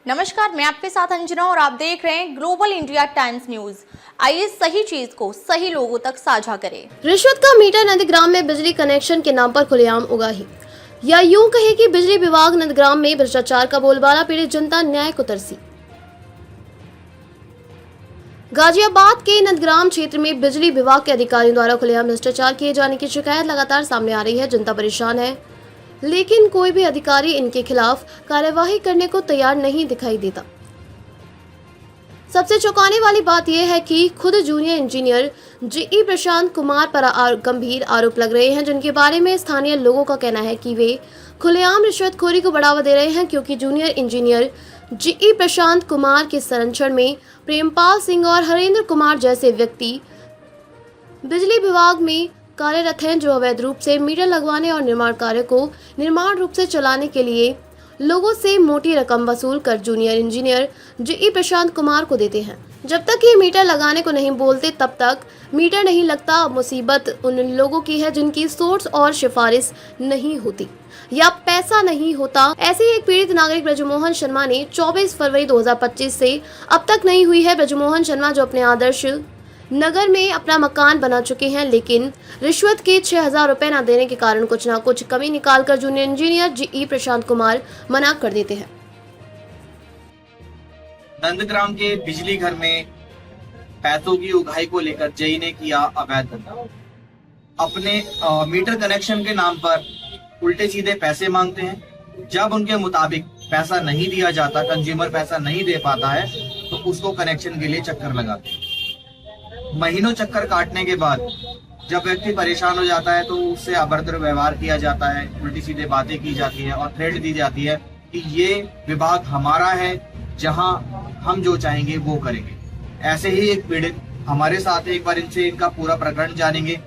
नमस्कार, मैं आपके साथ अंजना और आप देख रहे हैं ग्लोबल इंडिया टाइम्स न्यूज। आइए सही चीज को सही लोगों तक साझा करें। रिश्वत का मीटर नंदग्राम में बिजली कनेक्शन के नाम पर खुलेआम उगाही, या यूं कहे कि बिजली विभाग नंदग्राम में भ्रष्टाचार का बोलबाला, पीड़ित जनता न्याय को तरसी। गाजियाबाद के नंदग्राम क्षेत्र में बिजली विभाग के अधिकारियों द्वारा खुलेआम भ्रष्टाचार किए जाने की शिकायत लगातार सामने आ रही है। जनता परेशान है, लेकिन कोई भी अधिकारी इनके खिलाफ कार्यवाही करने को तैयार नहीं दिखाई देता। सबसे चौंकाने वाली बात यह है कि खुद junior engineer GE Prashant Kumar पर गंभीर आरोप लग रहे हैं, जिनके बारे में स्थानीय लोगों का कहना है कि वे खुलेआम रिश्वतखोरी को बढ़ावा दे रहे हैं, क्योंकि junior engineer GE Prashant Kumar के संरक्षण में प्रेमपाल सिंह और हरेंद्र कुमार जैसे व्यक्ति बिजली विभाग में कार्यरत हैं, जो अवैध रूप से मीटर लगवाने और निर्माण कार्य को निर्माण रूप से चलाने के लिए लोगों से मोटी रकम वसूल कर junior engineer GE Prashant Kumar को देते हैं। जब तक ये मीटर लगाने को नहीं बोलते, तब तक मीटर नहीं लगता। मुसीबत उन लोगों की है जिनकी सोर्स और सिफारिश नहीं होती या पैसा नहीं होता। ऐसे ही एक पीड़ित नागरिक ब्रजमोहन शर्मा ने 24 फरवरी 2025 से अब तक नहीं हुई है। ब्रजमोहन शर्मा जो अपने आदर्श नगर में अपना मकान बना चुके हैं, लेकिन रिश्वत के 6,000 रुपए न देने के कारण कुछ न कुछ कमी निकालकर junior engineer GE Prashant Kumar मना कर देते हैं। नंदग्राम के बिजली घर में पैसों की उगाही को लेकर जेई ने किया अवैध धंधा। अपने मीटर कनेक्शन के नाम पर उल्टे सीधे पैसे मांगते हैं। जब उनके मुताबिक पैसा नहीं दिया जाता, कंज्यूमर पैसा नहीं दे पाता है, तो उसको कनेक्शन के लिए चक्कर लगाते हैं। महीनों चक्कर काटने के बाद जब व्यक्ति परेशान हो जाता है तो उससे अभद्र व्यवहार किया जाता है, उल्टी सीधे बातें की जाती है और थ्रेट दी जाती है कि ये विभाग हमारा है, जहां हम जो चाहेंगे वो करेंगे। ऐसे ही एक पीड़ित हमारे साथ है, एक बार इनसे इनका पूरा प्रकरण जानेंगे,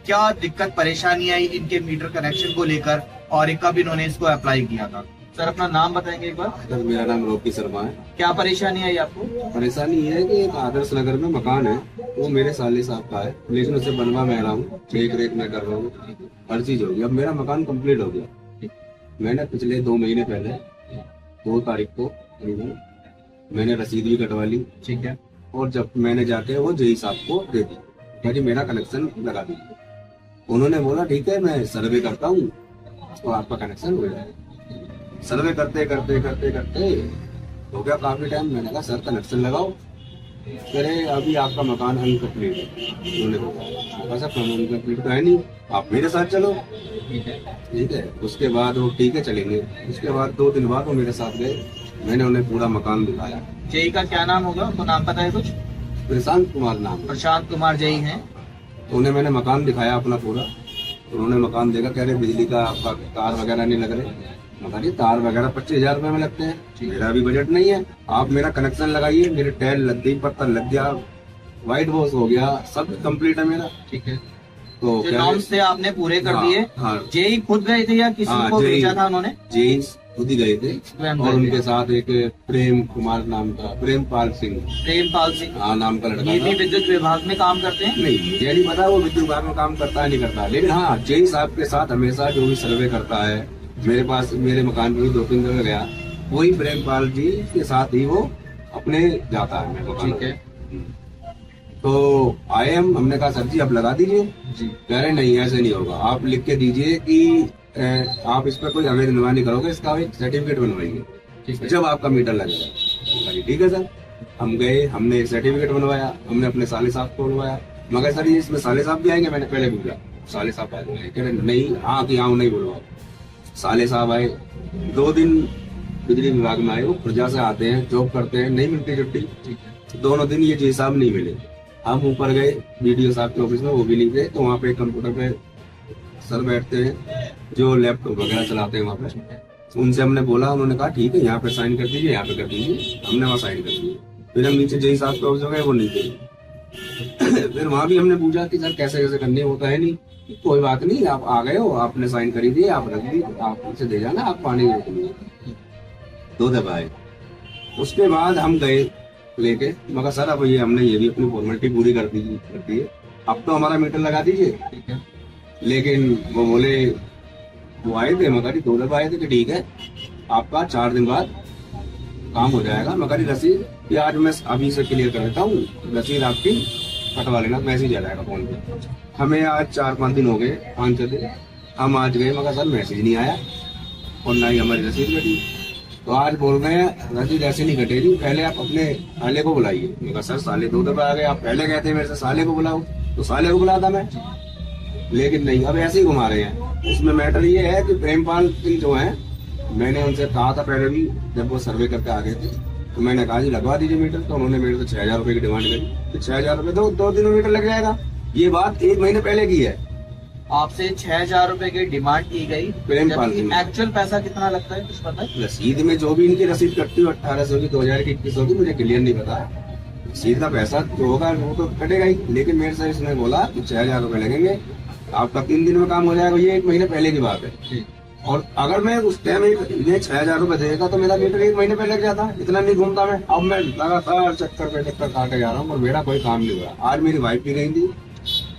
क्या दिक्कत परेशानी आई इनके मीटर कनेक्शन को लेकर और कब इन्होंने इसको अप्लाई किया था। सर, अपना नाम बताएंगे एक बार। सर, मेरा नाम रोकी शर्मा है। क्या परेशानी आई आपको? परेशानी ये है कि एक आदर्श नगर में मकान है, वो मेरे साले साहब का है, लेकिन उसे बनवा मैं रहा हूँ, देख रेख मैं कर रहा हूँ, हर चीज होगी। अब मेरा मकान कंप्लीट हो गया। मैंने पिछले 2 महीने पहले 2 तारीख को मैंने रसीद भी कटवा ली, ठीक है। और जब मैंने जाके वो जेई साहब को दे दी, मुझे मेरा कनेक्शन लगा दीजिए। उन्होंने बोला ठीक है, मैं सर्वे करता हूँ तो आपका कनेक्शन हो जाएगा। सर्वे करते करते करते करते हो गया काफी टाइम। मैंने कहा सर कनेक्शन लगाओ। कह रहे अभी आपका मकान अनकम्प्लीट है। उन्होंने बोला सर अनकम्प्लीट तो है नहीं, आप मेरे साथ चलो। ठीक है। उसके बाद वो ठीक है चलेंगे। उसके बाद 2 दिन बाद वो मेरे साथ गए, मैंने उन्हें पूरा मकान दिखाया। जेई का क्या नाम होगा, उनको नाम पता है कुछ? प्रशांत कुमार नाम। प्रशांत कुमार जेई हैं। तो उन्हें मैंने मकान दिखाया अपना पूरा। उन्होंने मकान देखा, कह रहे बिजली का आपका तार वगैरह नहीं लग रहे। मगर तार वगैरह 25,000 रुपए में लगते हैं, मेरा भी बजट नहीं है, आप मेरा कनेक्शन लगाइए। मेरे टाइल लग गई, पत्थर लग गया, व्हाइट वॉश हो गया, सब कंप्लीट है मेरा। ठीक है। तो नॉर्म्स थे आपने पूरे कर दिए। हाँ। जेई खुद गए थे या किसी को भेजा था उन्होंने? जेई खुद ही गए थे, और उनके साथ एक प्रेम कुमार नाम का, प्रेमपाल सिंह हाँ नाम का लड़का। ये भी विद्युत विभाग में काम करते हैं? नहीं, मुझे नहीं पता वो विद्युत विभाग में काम करता है नहीं करता, लेकिन हाँ जेई साहब के साथ हमेशा जो भी सर्वे करता है, मेरे पास मेरे मकान में 2-3 जगह गया, वही प्रेमपाल जी के साथ ही वो अपने जाता है मेरे मकान। ठीक है। तो आए हमने कहा सर जी आप लगा दीजिए जी। कह रहे नहीं ऐसे नहीं होगा, आप लिख के दीजिए कि आप इस पर कोई अवैध निर्माण नहीं करोगे, इसका एक सर्टिफिकेट बनवाएंगे, ठीक है, जब आपका मीटर लगेगा। ठीक है सर। हम गए, हमने एक सर्टिफिकेट बनवाया, हमने अपने साले साहब को बनवाया। मगर सर ये इसमें साले साहब भी आएंगे? मैंने पहले पूछा, साले साहब आएंगे? कह रहे नहीं, हाँ कि हाँ नहीं बोलवाओ। साले साहब आए, 2 दिन बिजली विभाग में आए, वो खुर्जा से आते हैं, जॉब करते हैं, नहीं मिलती छुट्टी। दोनों दिन ये जेई साहब नहीं मिले। हम ऊपर गए बीडीओ साहब के ऑफिस में, वो भी नहीं गए। तो वहाँ पे कंप्यूटर पे सर बैठते हैं जो लैपटॉप वगैरह चलाते हैं वहाँ पे, उनसे हमने बोला, उन्होंने कहा ठीक है यहाँ पे साइन कर दीजिए, यहाँ पे कर दीजिए। हमने वहाँ साइन कर दिए। फिर हम नीचे जेई साहब के ऑफिस में गए, वो नहीं गए। फिर वहाँ भी हमने पूछा कि सर कैसे कैसे करने, होता है नहीं। कोई बात नहीं, आप आ गए हो, आपने साइन करी दिए, आप रख दी, आप उनसे दे जाना, आप पानी दे। 2 दफा आए। उसके बाद हम गए लेके, मगर सर अब ये हमने ये भी अपनी फॉर्मेलिटी पूरी कर दी है, अब तो हमारा मीटर लगा दीजिए। ठीक है। लेकिन वो बोले, वो आए थे मगर 2 दफा आए थे कि ठीक है आपका 4 दिन बाद काम हो जाएगा, मगर ये रसीद ये आज मैं अभी से क्लियर कर देता हूँ, रसीद आपकी कटवा लेना, मैसेज आ जाएगा फोन पे। हमें आज 4-5 दिन हो गए, 5-6 दिन हम आज गए, मगर सर मैसेज नहीं आया और ना ही हमारी रसीद कटी। तो आज बोल रहे हैं रसीद ऐसे नहीं कटेगी, पहले आप अपने साले को बुलाइए। मगर सर साले 2 दफा आ गए, आप पहले कहते मेरे से साले को बुलाओ, तो साले को बुलाता मैं, लेकिन नहीं, अब ऐसे ही घुमा रहे हैं। उसमें मैटर ये है कि प्रेमपाल सिंह जो है, मैंने उनसे कहा था पहले भी, जब वो सर्वे करके आ गए थे, तो मैंने कहा जी लगवा दीजिए मीटर, तो उन्होंने मेरे से 6000 रुपए की डिमांड करी। तो 6000 रुपए 2 दिन में मीटर लग जाएगा, ये बात 1 महीने पहले की है। आपसे 6000 रुपए की डिमांड की गई, प्रेमपाल सिंह, एक्चुअल पैसा कितना लगता है कुछ पता है? रसीद में जो भी इनकी रसीद कटती है 1800 की, 2000 की, 2100 की, मुझे क्लियर नहीं पता। रसीद का पैसा जो होगा वो तो कटेगा ही, लेकिन मेरे से इसने बोला कि 6000 रुपए लगेंगे, आपका 3 दिन में काम हो जाएगा। ये 1 महीने पहले की बात है। और अगर मैं उस टाइम ये 6000 रुपए देगा तो मेरा मीटर 1 महीने पहले लग जाता, इतना नहीं घूमता मैं। अब मैं लगातार चक्कर पे चक्कर काटे जा रहा हूँ और मेरा कोई काम नहीं हुआ। आज मेरी वाइफ भी गई थी,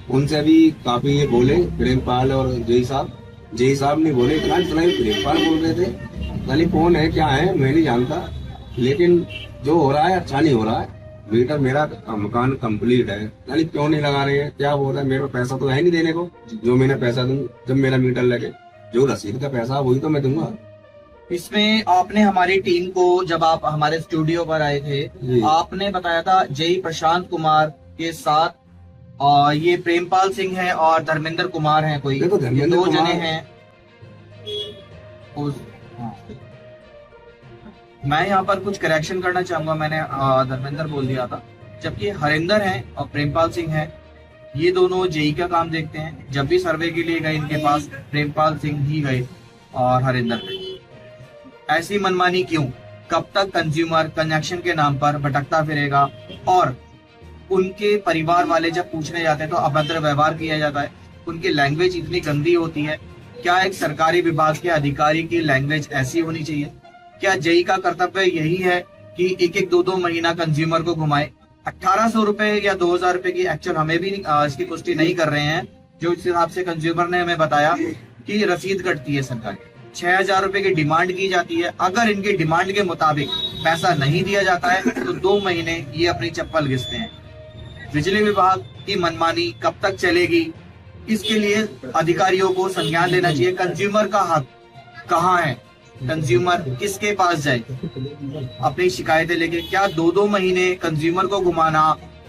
उनसे भी काफी ये बोले प्रेमपाल और जेई साहब नहीं बोले, इतना ही प्रेमपाल बोल रहे थे। यानी कौन है क्या है मैं नहीं जानता, लेकिन जो हो रहा है अच्छा नहीं हो रहा है। मीटर मेरा मकान कंप्लीट है, यानी क्यों नहीं लगा रहे हैं, क्या बोल रहे हैं, मेरे पैसा तो है नहीं देने को, जो मैंने पैसा दूं जब मेरा मीटर लगे, जो रसीद का पैसा वही तो मैं दूंगा। इसमें आपने हमारी टीम को, जब आप हमारे स्टूडियो पर आए थे, आपने बताया था जेई प्रशांत कुमार के साथ और ये प्रेमपाल सिंह है और धर्मेंद्र कुमार है, कोई देखो, ये धर्मेंद्र 2 जने कुमार हैं। मैं यहाँ पर कुछ करेक्शन करना चाहूंगा, मैंने धर्मेंद्र बोल दिया था, जबकि हरिंदर है और प्रेमपाल सिंह है, ये दोनों जेई का काम देखते हैं। जब भी सर्वे के लिए गए इनके पास प्रेमपाल सिंह ही गए और हरिंदर गए। ऐसी मनमानी क्यों? कब तक कंज्यूमर कनेक्शन के नाम पर भटकता फिरेगा? और उनके परिवार वाले जब पूछने जाते हैं तो अभद्र व्यवहार किया जाता है, उनकी लैंग्वेज इतनी गंदी होती है। क्या एक सरकारी विभाग के अधिकारी की लैंग्वेज ऐसी होनी चाहिए? क्या जेई का कर्तव्य यही है कि 1-1, 2-2 महीना कंज्यूमर को घुमाए? 1800 रुपए या 2000 रुपए की एक्चुअल हमें भी इसकी पुष्टि नहीं कर रहे हैं, जो इस हिसाब से कंज्यूमर ने हमें बताया कि रसीद कटती है सरकारी। 6000 रुपए की डिमांड की जाती है, अगर इनकी डिमांड के मुताबिक पैसा नहीं दिया जाता है तो 2 महीने ये अपनी चप्पल घिसते हैं। बिजली विभाग की मनमानी कब तक चलेगी? इसके लिए अधिकारियों को संज्ञान लेना चाहिए। कंज्यूमर का हक कहाँ है? कंज्यूमर किसके पास जाए अपनी शिकायतें लेके? क्या 2-2 महीने कंज्यूमर को घुमाना,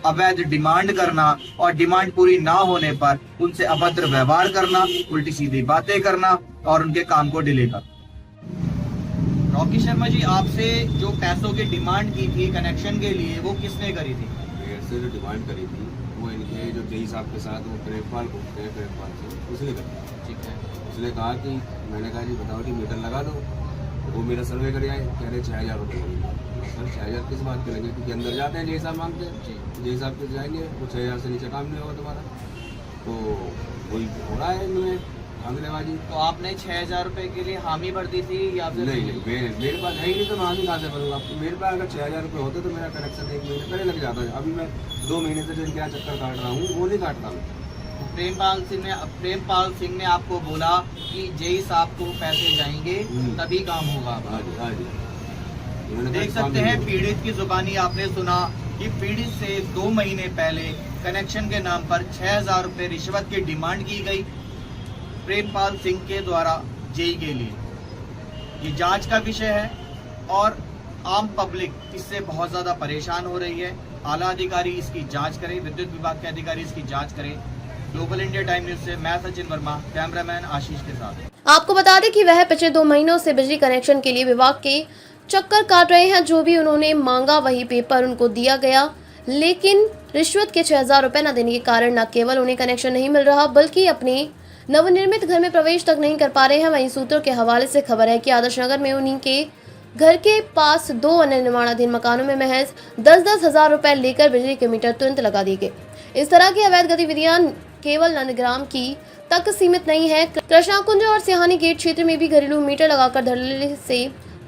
अवैध डिमांड करना और डिमांड पूरी ना होने पर उनसे अभद्र व्यवहार करना, उल्टी सीधी बातें करना और उनके काम को डिले करना? रॉकी शर्मा जी, आपसे जो पैसों की डिमांड की थी कनेक्शन के लिए, वो किसने करी थी? मेरे से जो डिमांड करी थी वो इनके जो जेई साहब के साथ वो प्रेमपाल बोलते हैं, प्रेमपाल से उसने करी। ठीक है, उसने कहा कि मैंने कहा जी बताओ जी मीटर लगा दो, तो वो मेरा सर्वे कर आए, कह रहे 6000 रुपये लगेंगे। सर 6000 किस बात के लगे? क्योंकि अंदर जाते हैं जेई साहब मांगते हैं, जेई साहब के जाएंगे, वो 6000 से नीचे काम नहीं होगा तुम्हारा, तो वही हो रहा है इनमें धांधलेबाजी। तो आपने 6000 रुपए के लिए हामी भर दी थी या फिर नहीं? मेरे पास है ही नहीं तो मैं हामी कहाँ से भरूंगा? मेरे पास अगर 6000 रुपये होते तो मेरा कनेक्शन 1 महीने पहले लग जाता है। अभी मैं 2 महीने से जो क्या चक्कर काट रहा हूँ वो नहीं काटता मैं। प्रेमपाल सिंह ने आपको बोला कि जेई साहब को पैसे जाएंगे तभी काम होगा। हाँ जी, हाँ जी। देख सकते हैं, पीड़ित की जुबानी आपने सुना कि पीड़ित से 2 महीने पहले कनेक्शन के नाम पर 6000 रुपए रिश्वत की डिमांड की गई प्रेमपाल सिंह के द्वारा जेई के लिए। ये जांच का विषय है और आम पब्लिक इससे बहुत ज्यादा परेशान हो रही है। आला अधिकारी इसकी जांच करें, विद्युत विभाग के अधिकारी इसकी जांच करें। ग्लोबल इंडिया टाइम न्यूज से मैं सचिन वर्मा, कैमरामैन आशीष के साथ। आपको बता दें कि वह पिछले 2 महीनों से बिजली कनेक्शन के लिए विभाग के चक्कर काट रहे हैं। जो भी उन्होंने मांगा वही पेपर उनको दिया गया, लेकिन रिश्वत के 6000 रुपए न देने के कारण न केवल उन्हें कनेक्शन नहीं मिल रहा बल्कि अपने नवनिर्मित घर में प्रवेश तक नहीं कर पा रहे हैं। वहीं सूत्रों के हवाले से खबर है कि आदर्श नगर में उन्हीं के घर के पास 2 अन्य निर्माणाधीन मकानों में महज 10-10 हजार रुपए लेकर बिजली के मीटर तुरंत लगा दिए गए। इस तरह की अवैध गतिविधियां केवल नंदग्राम की तक सीमित नहीं है। कृष्णाकुंज और सिहानी गेट क्षेत्र में भी घरेलू मीटर लगाकर धड़ल्ले से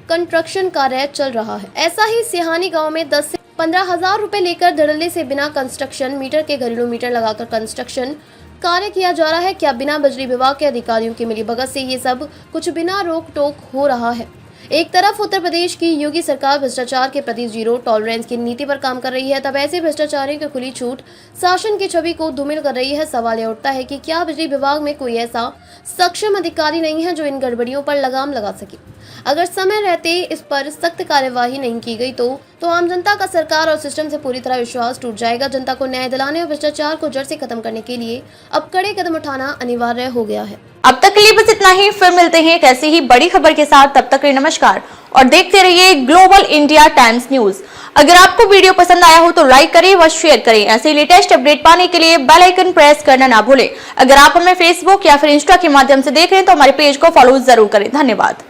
कंस्ट्रक्शन कार्य चल रहा है। ऐसा ही सिहानी गांव में 10 से 15 हजार रुपए लेकर धड़ल्ले से बिना कंस्ट्रक्शन मीटर के घरेलू मीटर लगाकर कंस्ट्रक्शन कार्य किया जा रहा है। क्या बिना बिजली विभाग के अधिकारियों की मिलीभगत से ये सब कुछ बिना रोक टोक हो रहा है? एक तरफ उत्तर प्रदेश की योगी सरकार भ्रष्टाचार के प्रति जीरो टॉलरेंस की नीति पर काम कर रही है, तब ऐसे भ्रष्टाचारियों की खुली छूट शासन की छवि को धूमिल कर रही है। सवाल यह उठता है कि क्या बिजली विभाग में कोई ऐसा सक्षम अधिकारी नहीं है जो इन गड़बड़ियों पर लगाम लगा सके। अगर समय रहते इस पर सख्त कार्यवाही नहीं की गई तो आम जनता का सरकार और सिस्टम से पूरी तरह विश्वास टूट जाएगा। जनता को न्याय दिलाने और भ्रष्टाचार को जड़ से खत्म करने के लिए अब कड़े कदम उठाना अनिवार्य हो गया है। अब तक के लिए बस इतना ही, फिर मिलते हैं एक ऐसी ही बड़ी खबर के साथ। तब तक के लिए नमस्कार और देखते रहिए ग्लोबल इंडिया टाइम्स न्यूज। अगर आपको वीडियो पसंद आया हो तो लाइक करें व शेयर करें। ऐसे लेटेस्ट अपडेट पाने के लिए बेल आइकन प्रेस करना ना भूलें। अगर आप हमें फेसबुक या फिर इंस्टा के माध्यम से देख रहे हैं तो हमारे पेज को फॉलो जरूर करें। धन्यवाद।